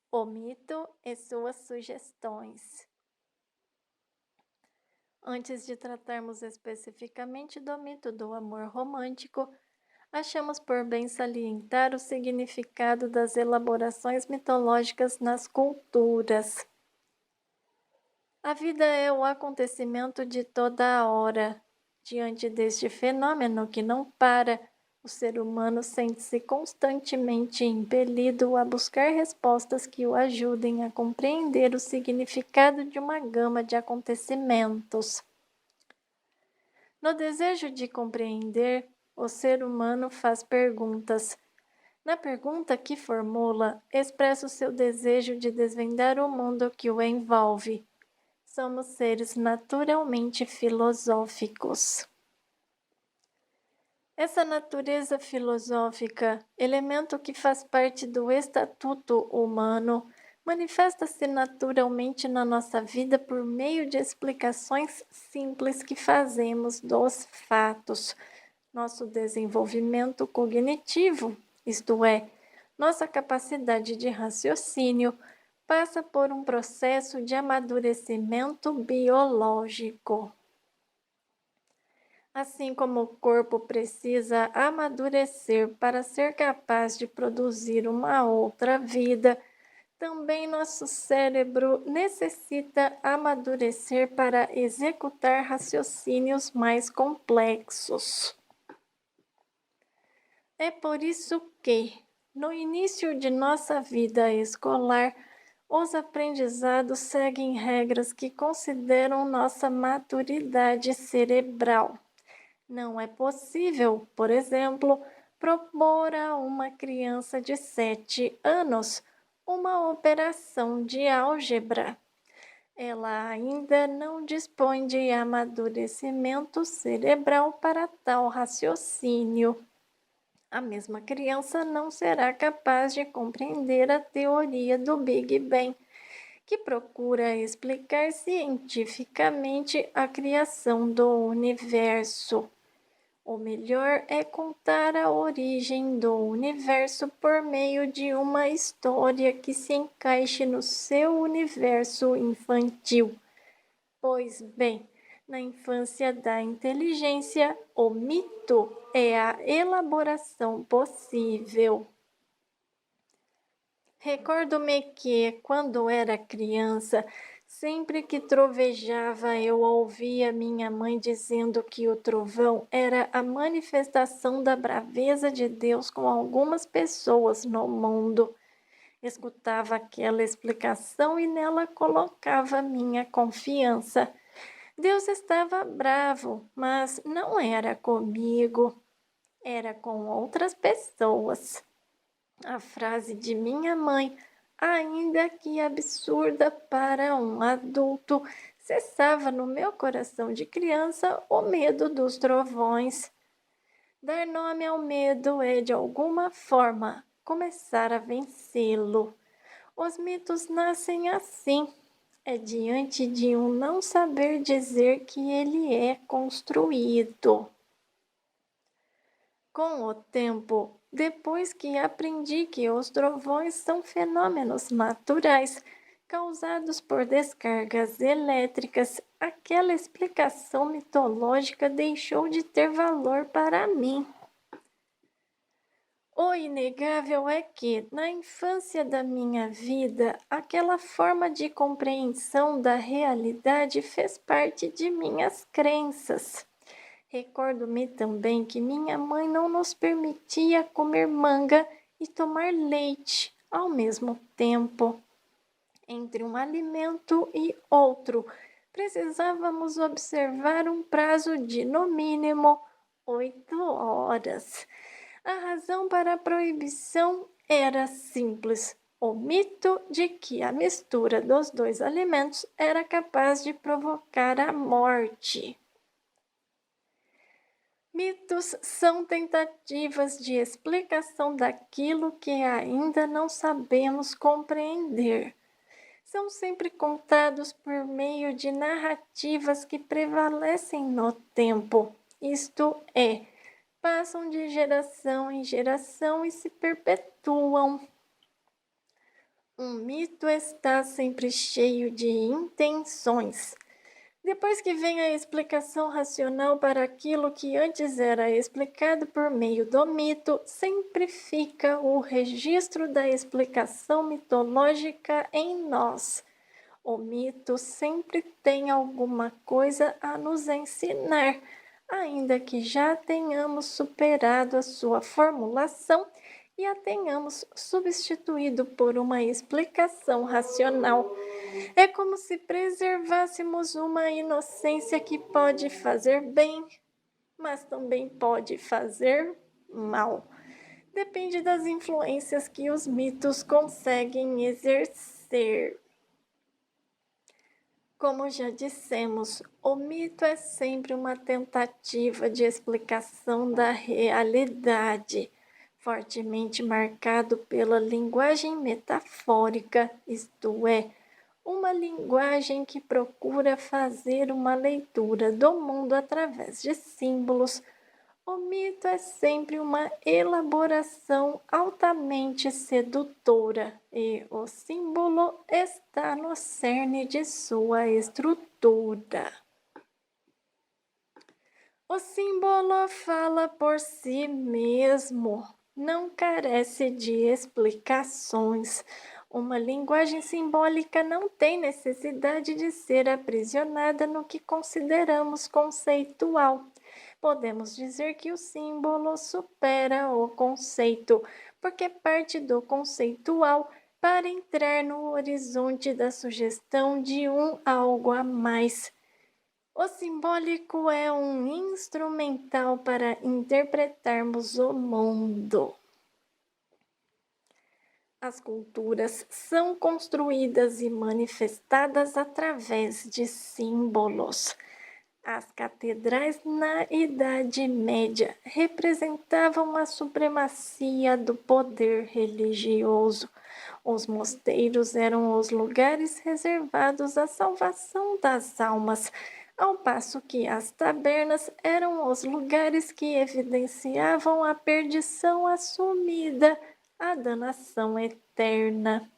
O mito e suas sugestões. Antes de tratarmos especificamente do mito do amor romântico, achamos por bem salientar o significado das elaborações mitológicas nas culturas. A vida é o acontecimento de toda a hora. Diante deste fenômeno que não para, o ser humano sente-se constantemente impelido a buscar respostas que o ajudem a compreender o significado de uma gama de acontecimentos. No desejo de compreender, o ser humano faz perguntas. Na pergunta que formula, expressa o seu desejo de desvendar o mundo que o envolve. Somos seres naturalmente filosóficos. Essa natureza filosófica, elemento que faz parte do estatuto humano, manifesta-se naturalmente na nossa vida por meio de explicações simples que fazemos dos fatos. Nosso desenvolvimento cognitivo, isto é, nossa capacidade de raciocínio, passa por um processo de amadurecimento biológico. Assim como o corpo precisa amadurecer para ser capaz de produzir uma outra vida, também nosso cérebro necessita amadurecer para executar raciocínios mais complexos. É por isso que, no início de nossa vida escolar, os aprendizados seguem regras que consideram nossa maturidade cerebral. Não é possível, por exemplo, propor a uma criança de 7 anos uma operação de álgebra. Ela ainda não dispõe de amadurecimento cerebral para tal raciocínio. A mesma criança não será capaz de compreender a teoria do Big Bang, que procura explicar cientificamente a criação do universo. O melhor é contar a origem do universo por meio de uma história que se encaixe no seu universo infantil. Pois bem, na infância da inteligência, o mito é a elaboração possível. Recordo-me que, quando era criança, sempre que trovejava, eu ouvia minha mãe dizendo que o trovão era a manifestação da braveza de Deus com algumas pessoas no mundo. Escutava aquela explicação e nela colocava minha confiança. Deus estava bravo, mas não era comigo, era com outras pessoas. A frase de minha mãe, ainda que absurda para um adulto, cessava no meu coração de criança o medo dos trovões. Dar nome ao medo é, de alguma forma, começar a vencê-lo. Os mitos nascem assim. É diante de um não saber dizer que ele é construído. Com o tempo, depois que aprendi que os trovões são fenômenos naturais causados por descargas elétricas, aquela explicação mitológica deixou de ter valor para mim. O inegável é que, na infância da minha vida, aquela forma de compreensão da realidade fez parte de minhas crenças. Recordo-me também que minha mãe não nos permitia comer manga e tomar leite ao mesmo tempo. Entre um alimento e outro, precisávamos observar um prazo de, no mínimo, 8 horas. A razão para a proibição era simples: o mito de que a mistura dos dois alimentos era capaz de provocar a morte. Mitos são tentativas de explicação daquilo que ainda não sabemos compreender. São sempre contados por meio de narrativas que prevalecem no tempo, isto é, passam de geração em geração e se perpetuam. Um mito está sempre cheio de intenções. Depois que vem a explicação racional para aquilo que antes era explicado por meio do mito, sempre fica o registro da explicação mitológica em nós. O mito sempre tem alguma coisa a nos ensinar, ainda que já tenhamos superado a sua formulação e a tenhamos substituído por uma explicação racional. É como se preservássemos uma inocência que pode fazer bem, mas também pode fazer mal. Depende das influências que os mitos conseguem exercer. Como já dissemos, o mito é sempre uma tentativa de explicação da realidade, fortemente marcado pela linguagem metafórica, isto é, uma linguagem que procura fazer uma leitura do mundo através de símbolos. O mito é sempre uma elaboração altamente sedutora e o símbolo está no cerne de sua estrutura. O símbolo fala por si mesmo, não carece de explicações. Uma linguagem simbólica não tem necessidade de ser aprisionada no que consideramos conceitual. Podemos dizer que o símbolo supera o conceito, porque parte do conceitual para entrar no horizonte da sugestão de um algo a mais. O simbólico é um instrumental para interpretarmos o mundo. As culturas são construídas e manifestadas através de símbolos. As catedrais na Idade Média representavam a supremacia do poder religioso. Os mosteiros eram os lugares reservados à salvação das almas, ao passo que as tabernas eram os lugares que evidenciavam a perdição assumida, a danação eterna.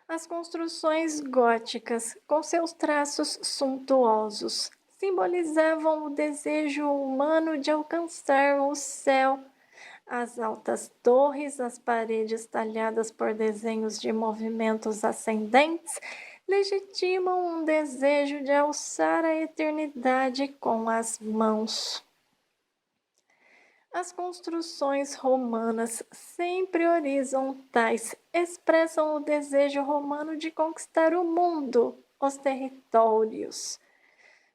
As construções góticas, com seus traços suntuosos, simbolizavam o desejo humano de alcançar o céu. As altas torres, as paredes talhadas por desenhos de movimentos ascendentes, legitimam um desejo de alçar a eternidade com as mãos. As construções romanas, sempre horizontais, expressam o desejo romano de conquistar o mundo, os territórios.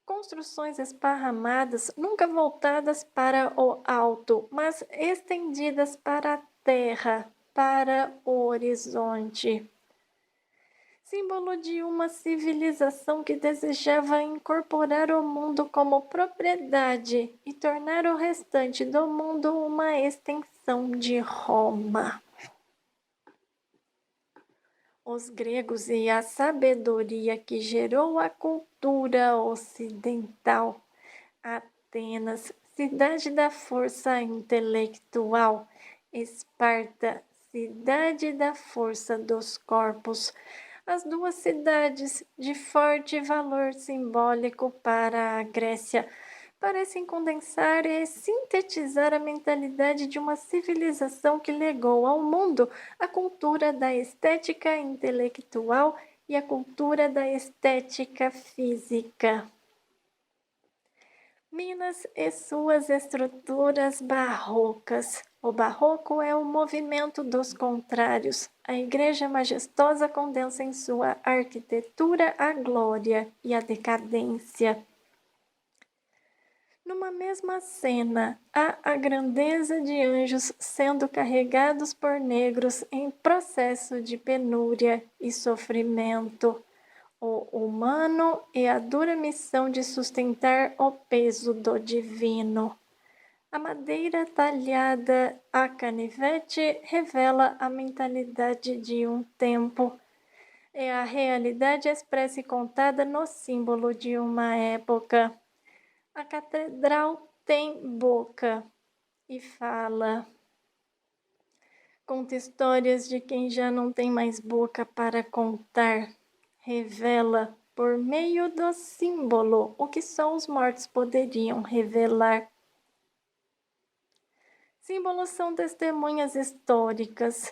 Construções esparramadas, nunca voltadas para o alto, mas estendidas para a terra, para o horizonte. Símbolo de uma civilização que desejava incorporar o mundo como propriedade e tornar o restante do mundo uma extensão de Roma. Os gregos e a sabedoria que gerou a cultura ocidental. Atenas, cidade da força intelectual. Esparta, cidade da força dos corpos. As duas cidades, de forte valor simbólico para a Grécia, parecem condensar e sintetizar a mentalidade de uma civilização que legou ao mundo a cultura da estética intelectual e a cultura da estética física. Minas e suas estruturas barrocas. O barroco é o movimento dos contrários. A igreja majestosa condensa em sua arquitetura a glória e a decadência. Numa mesma cena, há a grandeza de anjos sendo carregados por negros em processo de penúria e sofrimento. O humano e a dura missão de sustentar o peso do divino. A madeira talhada a canivete revela a mentalidade de um tempo. É a realidade expressa e contada no símbolo de uma época. A catedral tem boca e fala. Conta histórias de quem já não tem mais boca para contar. Revela, por meio do símbolo, o que só os mortos poderiam revelar. Símbolos são testemunhas históricas.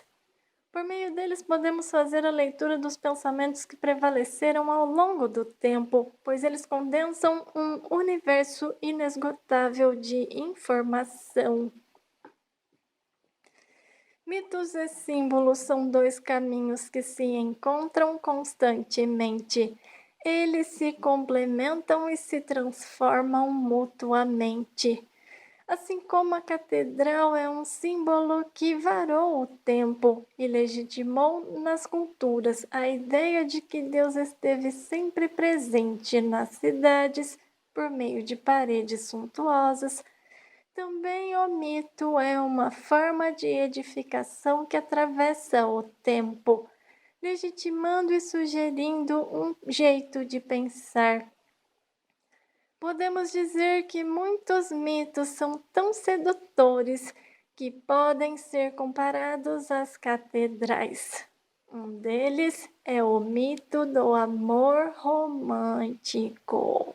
Por meio deles, podemos fazer a leitura dos pensamentos que prevaleceram ao longo do tempo, pois eles condensam um universo inesgotável de informação. Mitos e símbolos são dois caminhos que se encontram constantemente. Eles se complementam e se transformam mutuamente. Assim como a catedral é um símbolo que varou o tempo e legitimou nas culturas a ideia de que Deus esteve sempre presente nas cidades por meio de paredes suntuosas, também o mito é uma forma de edificação que atravessa o tempo, legitimando e sugerindo um jeito de pensar. Podemos dizer que muitos mitos são tão sedutores que podem ser comparados às catedrais. Um deles é o mito do amor romântico.